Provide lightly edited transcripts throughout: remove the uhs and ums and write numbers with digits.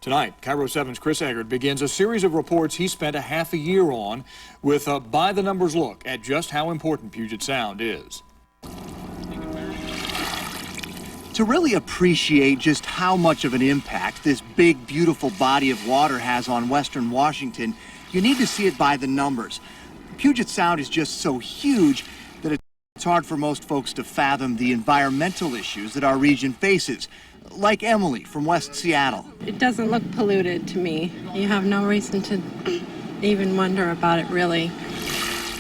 Tonight, KIRO-7's Chris Egert begins a series of reports he spent a half a year on with a by-the-numbers look at just how important Puget Sound is. To really appreciate just how much of an impact this big, beautiful body of water has on western Washington, you need to see it by the numbers. Puget Sound is just so huge that it's hard for most folks to fathom the environmental issues that our region faces, like Emily from West Seattle. It doesn't look polluted to me. You have no reason to even wonder about it, really.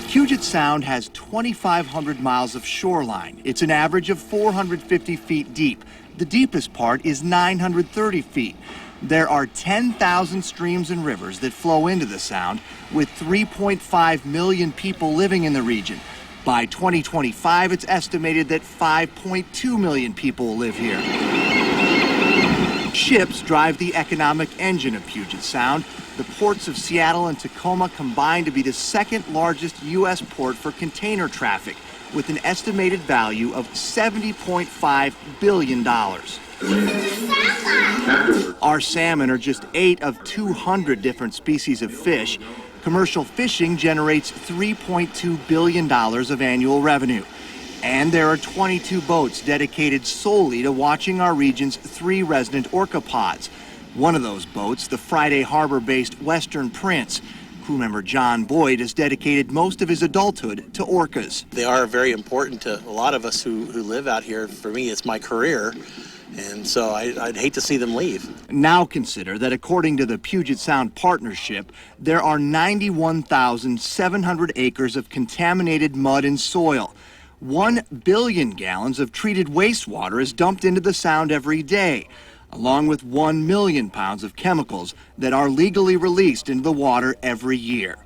Puget Sound has 2,500 miles of shoreline. It's an average of 450 feet deep. The deepest part is 930 feet. There are 10,000 streams and rivers that flow into the Sound, with 3.5 million people living in the region. By 2025, it's estimated that 5.2 million people will live here. Ships drive the economic engine of Puget Sound. The ports of Seattle and Tacoma combine to be the second largest U.S. port for container traffic, with an estimated value of $70.5 billion. Our salmon are just 8 of 200 different species of fish. Commercial fishing generates $3.2 billion of annual revenue. And there are 22 boats dedicated solely to watching our region's 3 resident orca pods. One of those boats, the Friday Harbor-based Western Prince. Crew member John Boyd has dedicated most of his adulthood to orcas. They are very important to a lot of us who live out here. For me, it's my career, and so I'd hate to see them leave. Now consider that according to the Puget Sound Partnership, there are 91,700 acres of contaminated mud and soil. 1 billion gallons of treated wastewater is dumped into the Sound every day, along with 1 million pounds of chemicals that are legally released into the water every year.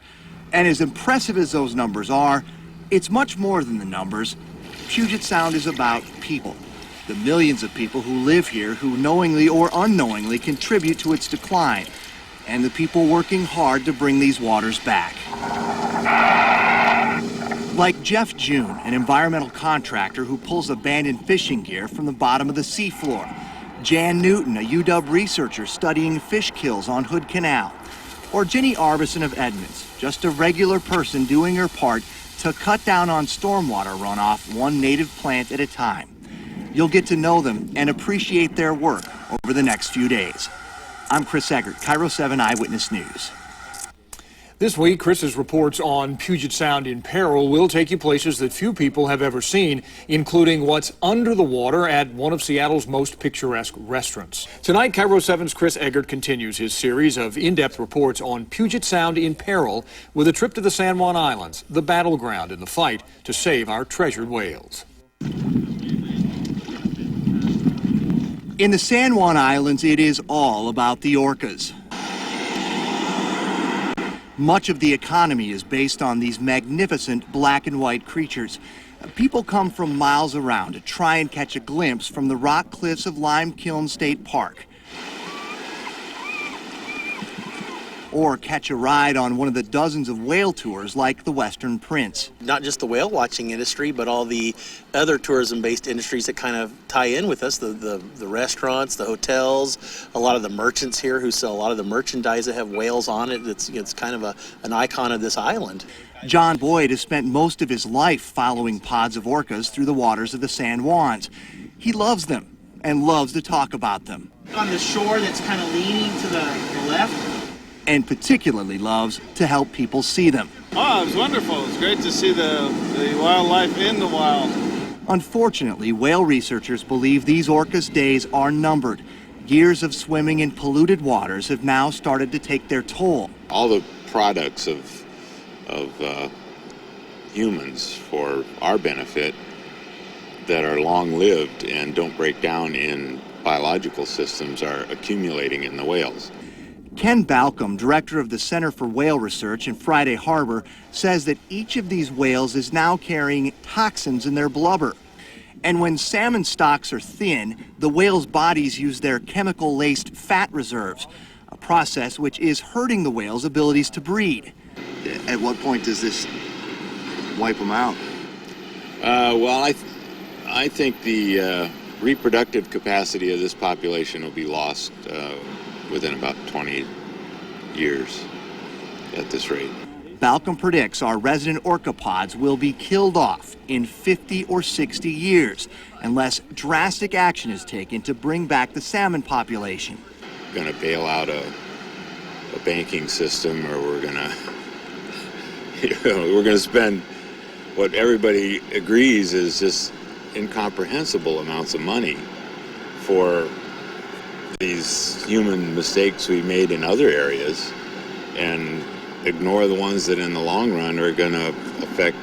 And as impressive as those numbers are, it's much more than the numbers. Puget Sound is about people. The millions of people who live here who knowingly or unknowingly contribute to its decline, and the people working hard to bring these waters back. Like Jeff June, an environmental contractor who pulls abandoned fishing gear from the bottom of the seafloor. Jan Newton, a UW researcher studying fish kills on Hood Canal. Or Jenny Arbison of Edmonds, just a regular person doing her part to cut down on stormwater runoff one native plant at a time. You'll get to know them and appreciate their work over the next few days. I'm Chris Egert, KIRO-7 Eyewitness News. This week, Chris's reports on Puget Sound in Peril will take you places that few people have ever seen, including what's under the water at one of Seattle's most picturesque restaurants. Tonight, KIRO-7's Chris Egert continues his series of in-depth reports on Puget Sound in Peril with a trip to the San Juan Islands, the battleground in the fight to save our treasured whales. In the San Juan Islands, it is all about the orcas. Much of the economy is based on these magnificent black and white creatures. People come from miles around to try and catch a glimpse from the rock cliffs of Lime Kiln State Park. Or catch a ride on one of the dozens of whale tours like the Western Prince. Not just the whale watching industry, but all the other tourism-based industries that kind of tie in with us, the restaurants, the hotels, a lot of the merchants here who sell a lot of the merchandise that have whales on it. It's kind of an icon of this island. John Boyd has spent most of his life following pods of orcas through the waters of the San Juans. He loves them and loves to talk about them. On the shore that's kind of leaning to the left. And particularly loves to help people see them. Oh, it's wonderful. It's great to see the wildlife in the wild. Unfortunately, whale researchers believe these orcas' days are numbered. Years of swimming in polluted waters have now started to take their toll. All the products of humans for our benefit that are long-lived and don't break down in biological systems are accumulating in the whales. Ken Balcomb, director of the Center for Whale Research in Friday Harbor, says that each of these whales is now carrying toxins in their blubber. And when salmon stocks are thin, the whales' bodies use their chemical-laced fat reserves, a process which is hurting the whales' abilities to breed. At what point does this wipe them out? Well, I think the reproductive capacity of this population will be lost within about 20 years at this rate. Balcomb predicts our resident orca pods will be killed off in 50 or 60 years unless drastic action is taken to bring back the salmon population. Going to bail out a banking system, or we're going to spend what everybody agrees is just incomprehensible amounts of money for these human mistakes we made in other areas, and ignore the ones that in the long run are going to affect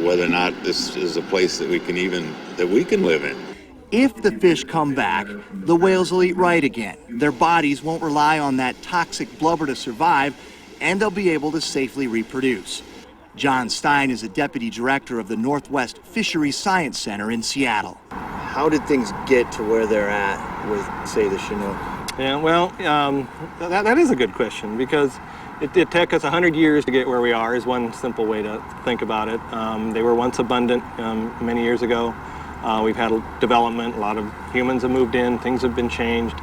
whether or not this is a place that we can live in. If the fish come back, the whales will eat right again. Their bodies won't rely on that toxic blubber to survive, and they'll be able to safely reproduce. John Stein is a deputy director of the Northwest Fisheries Science Center in Seattle. How did things get to where they're at with, say, the Chinook? Yeah, well, that is a good question, because it took us 100 years to get where we are, is one simple way to think about it. They were once abundant many years ago. We've had development, a lot of humans have moved in, things have been changed.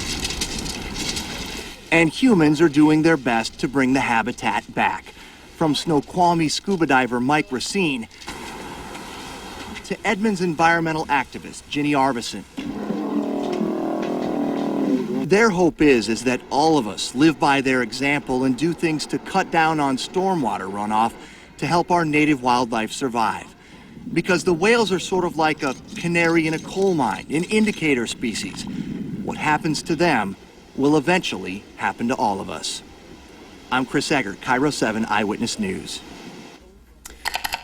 And humans are doing their best to bring the habitat back. From Snoqualmie scuba diver Mike Racine to Edmonds environmental activist Ginny Arvison. Their hope is that all of us live by their example and do things to cut down on stormwater runoff to help our native wildlife survive. Because the whales are sort of like a canary in a coal mine, an indicator species. What happens to them will eventually happen to all of us. I'm Chris Egert, KIRO-7 Eyewitness News.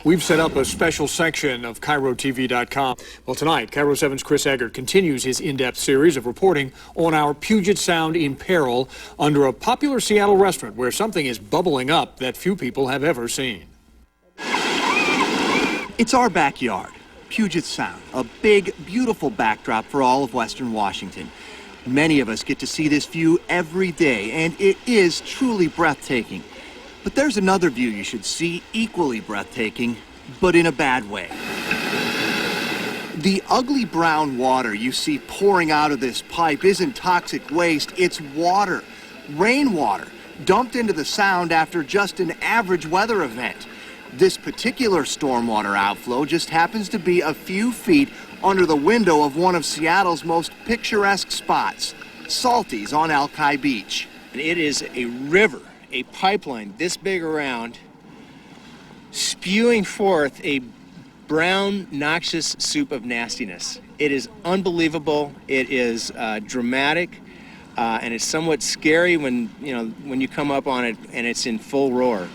We've set up a special section of KIRO-TV.com. Well, tonight, KIRO-7's Chris Egert continues his in-depth series of reporting on our Puget Sound in peril under a popular Seattle restaurant where something is bubbling up that few people have ever seen. It's our backyard, Puget Sound, a big, beautiful backdrop for all of Western Washington. Many of us get to see this view every day, and it is truly breathtaking. But there's another view you should see, equally breathtaking, but in a bad way. The ugly brown water you see pouring out of this pipe isn't toxic waste, it's water, rainwater, dumped into the sound after just an average weather event. This particular stormwater outflow just happens to be a few feet under the window of one of Seattle's most picturesque spots, Salty's on Alki Beach. And it is a river, a pipeline this big around, spewing forth a brown, noxious soup of nastiness. It is unbelievable. It is dramatic, and it's somewhat scary when you come up on it and it's in full roar.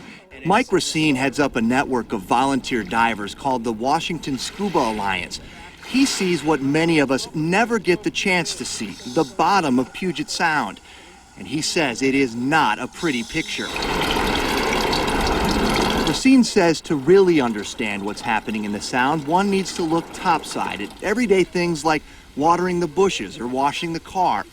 Mike Racine heads up a network of volunteer divers called the Washington Scuba Alliance. He sees what many of us never get the chance to see, the bottom of Puget Sound. And he says it is not a pretty picture. Racine says to really understand what's happening in the Sound, one needs to look topside at everyday things like watering the bushes or washing the car.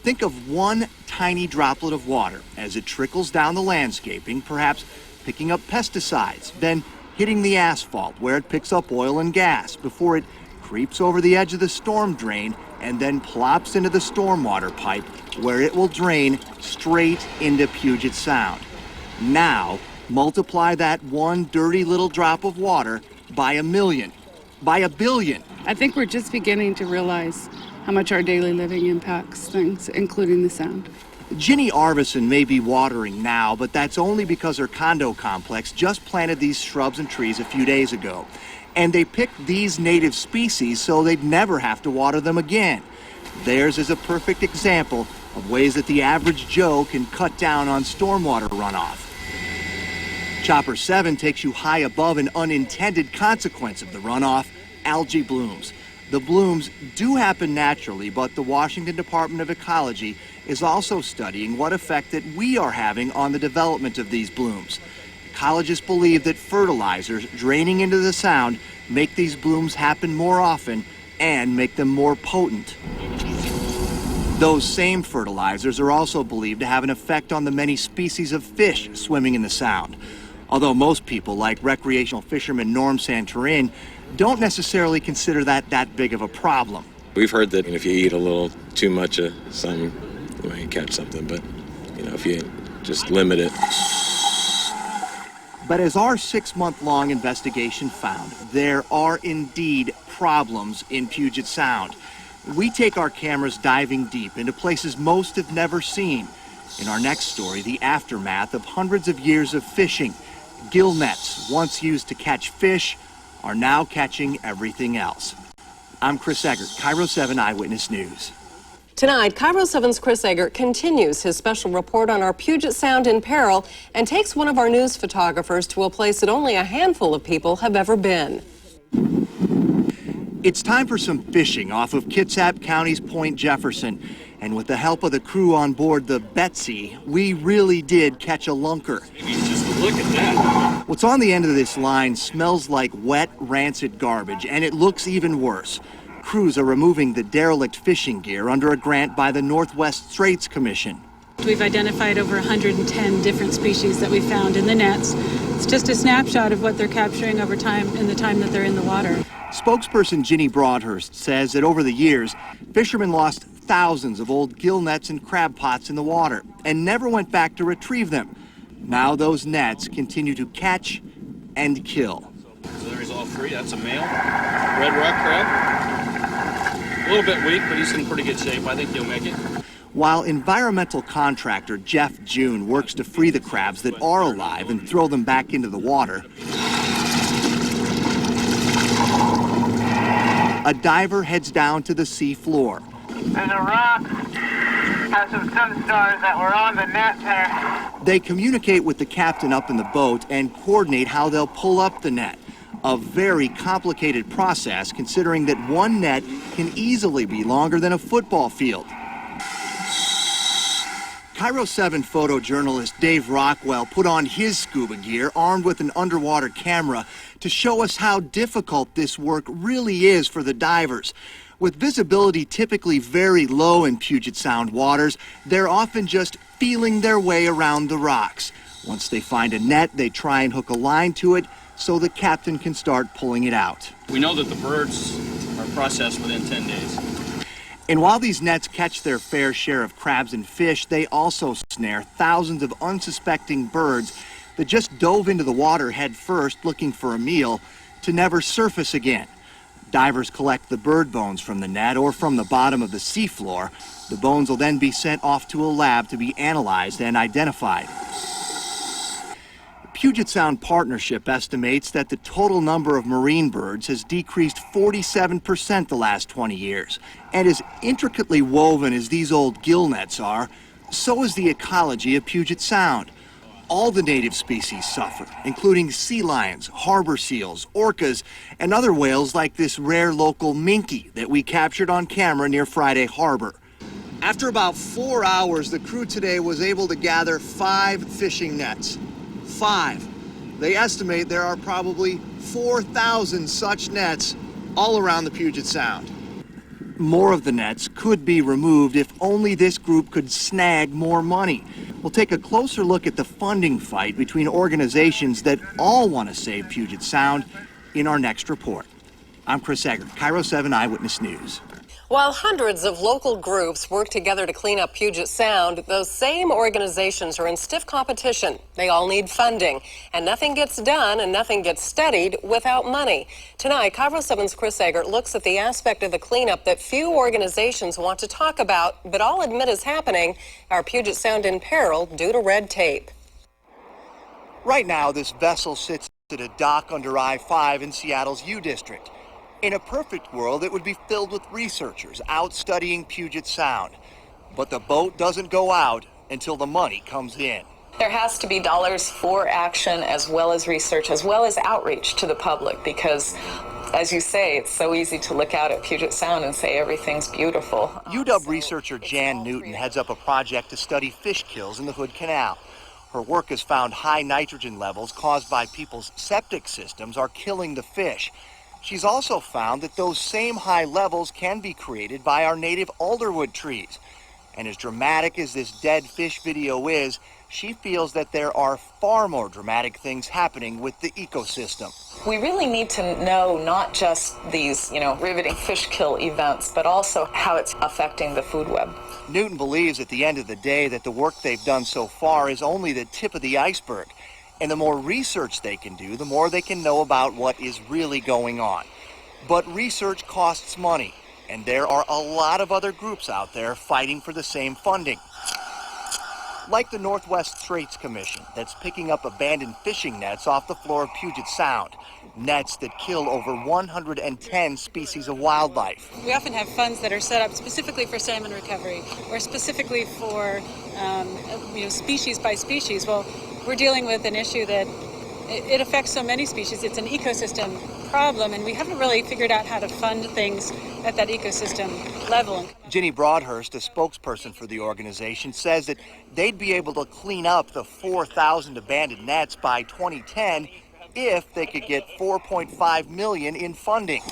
Think of one tiny droplet of water as it trickles down the landscaping, perhaps picking up pesticides, then hitting the asphalt where it picks up oil and gas before it creeps over the edge of the storm drain and then plops into the stormwater pipe where it will drain straight into Puget Sound. Now, multiply that one dirty little drop of water by 1 million, by 1 billion. I think we're just beginning to realize how much our daily living impacts things, including the sound. Ginny Arvison may be watering now, but that's only because her condo complex just planted these shrubs and trees a few days ago. And they picked these native species so they'd never have to water them again. Theirs is a perfect example of ways that the average Joe can cut down on stormwater runoff. Chopper 7 takes you high above an unintended consequence of the runoff, algae blooms. The blooms do happen naturally, but the Washington Department of Ecology is also studying what effect that we are having on the development of these blooms. Ecologists believe that fertilizers draining into the Sound make these blooms happen more often and make them more potent. Those same fertilizers are also believed to have an effect on the many species of fish swimming in the Sound. Although most people, like recreational fisherman Norm Santorin, don't necessarily consider that big of a problem. We've heard that if you eat a little too much of some you might catch something. But, you know, if you just limit it. But as our 6-month-long investigation found, there are indeed problems in Puget Sound. We take our cameras diving deep into places most have never seen. In our next story, the aftermath of hundreds of years of fishing. Gill nets, once used to catch fish, are now catching everything else. I'm Chris Egert, KIRO-7 Eyewitness News. Tonight, KIRO-7's Chris Egert continues his special report on our Puget Sound in peril and takes one of our news photographers to a place that only a handful of people have ever been. It's time for some fishing off of Kitsap County's Point Jefferson. And with the help of the crew on board the Betsy, we really did catch a lunker. Just look at that. What's on the end of this line smells like wet, rancid garbage, and it looks even worse. Crews are removing the derelict fishing gear under a grant by the Northwest Straits Commission. We've identified over 110 different species that we found in the nets. It's just a snapshot of what they're capturing over time in the time that they're in the water. Spokesperson Ginny Broadhurst says that over the years, fishermen lost thousands of old gill nets and crab pots in the water and never went back to retrieve them. Now those nets continue to catch and kill. So there's all three. That's a male red rock crab. A little bit weak, but he's in pretty good shape. I think he'll make it. While environmental contractor Jeff June works to free the crabs that are alive and throw them back into the water, a diver heads down to the sea floor. There's a rock, has some sunstars that were on the net there. They communicate with the captain up in the boat and coordinate how they'll pull up the net. A very complicated process considering that one net can easily be longer than a football field. KIRO-7 photojournalist Dave Rockwell put on his scuba gear armed with an underwater camera to show us how difficult this work really is for the divers. With visibility typically very low in Puget Sound waters, they're often just feeling their way around the rocks. Once they find a net, they try and hook a line to it so the captain can start pulling it out. We know that the birds are processed within 10 days. And while these nets catch their fair share of crabs and fish, they also snare thousands of unsuspecting birds that just dove into the water head first looking for a meal to never surface again. Divers collect the bird bones from the net or from the bottom of the seafloor. The bones will then be sent off to a lab to be analyzed and identified. The Puget Sound Partnership estimates that the total number of marine birds has decreased 47% the last 20 years. And as intricately woven as these old gill nets are, so is the ecology of Puget Sound. All the native species suffer, including sea lions, harbor seals, orcas, and other whales like this rare local minke that we captured on camera near Friday Harbor. After about 4 hours, the crew today was able to gather 5 fishing nets. 5. They estimate there are probably 4,000 such nets all around the Puget Sound. More of the nets could be removed if only this group could snag more money. We'll take a closer look at the funding fight between organizations that all want to save Puget Sound in our next report. I'm Chris Egert, KIRO-7 Eyewitness News. While hundreds of local groups work together to clean up Puget Sound, those same organizations are in stiff competition. They all need funding, and nothing gets done and nothing gets studied without money. Tonight, KIRO-7's Chris Egert looks at the aspect of the cleanup that few organizations want to talk about, but all admit is happening, our Puget Sound in peril due to red tape. Right now, this vessel sits at a dock under I-5 in Seattle's U District. In a perfect world, it would be filled with researchers out studying Puget Sound. But the boat doesn't go out until the money comes in. There has to be dollars for action as well as research, as well as outreach to the public, because, as you say, it's so easy to look out at Puget Sound and say everything's beautiful. UW researcher Jan Newton heads up a project to study fish kills in the Hood Canal. Her work has found high nitrogen levels caused by people's septic systems are killing the fish. She's also found that those same high levels can be created by our native alderwood trees. And as dramatic as this dead fish video is, she feels that there are far more dramatic things happening with the ecosystem. We really need to know not just these, riveting fish kill events, but also how it's affecting the food web. Newton believes at the end of the day that the work they've done so far is only the tip of the iceberg. And the more research they can do, the more they can know about what is really going on. But research costs money, and there are a lot of other groups out there fighting for the same funding. Like the Northwest Straits Commission, that's picking up abandoned fishing nets off the floor of Puget Sound. Nets that kill over 110 species of wildlife. We often have funds that are set up specifically for salmon recovery or specifically for species by species. Well, we're dealing with an issue that it affects so many species. It's an ecosystem problem, and we haven't really figured out how to fund things at that ecosystem level. Ginny Broadhurst, a spokesperson for the organization, says that they'd be able to clean up the 4,000 abandoned nets by 2010 if they could get $4.5 million in funding.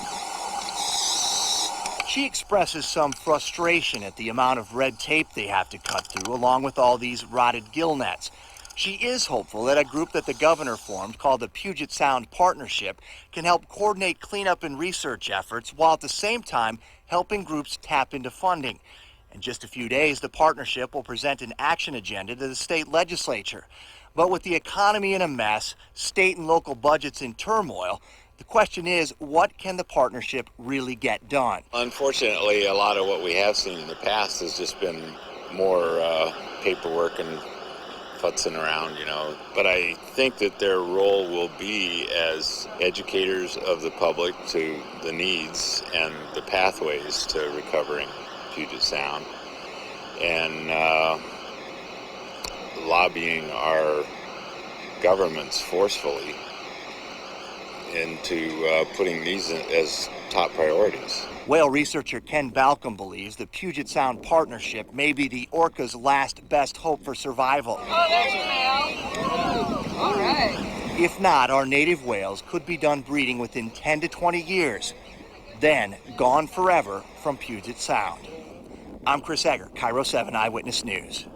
She expresses some frustration at the amount of red tape they have to cut through, along with all these rotted gill nets. She is hopeful that a group that the governor formed called the Puget Sound Partnership can help coordinate cleanup and research efforts while at the same time helping groups tap into funding. In just a few days, the partnership will present an action agenda to the state legislature. But with the economy in a mess, state and local budgets in turmoil, the question is, what can the partnership really get done? Unfortunately, a lot of what we have seen in the past has just been more paperwork and futzing around, But I think that their role will be as educators of the public to the needs and the pathways to recovering Puget Sound, and lobbying our governments forcefully into putting these as top priorities. Whale researcher Ken Balcomb believes the Puget Sound Partnership may be the orca's last best hope for survival. Oh, there's your male. All right. If not, our native whales could be done breeding within 10 to 20 years, then gone forever from Puget Sound. I'm Chris Egert, KIRO 7 Eyewitness News.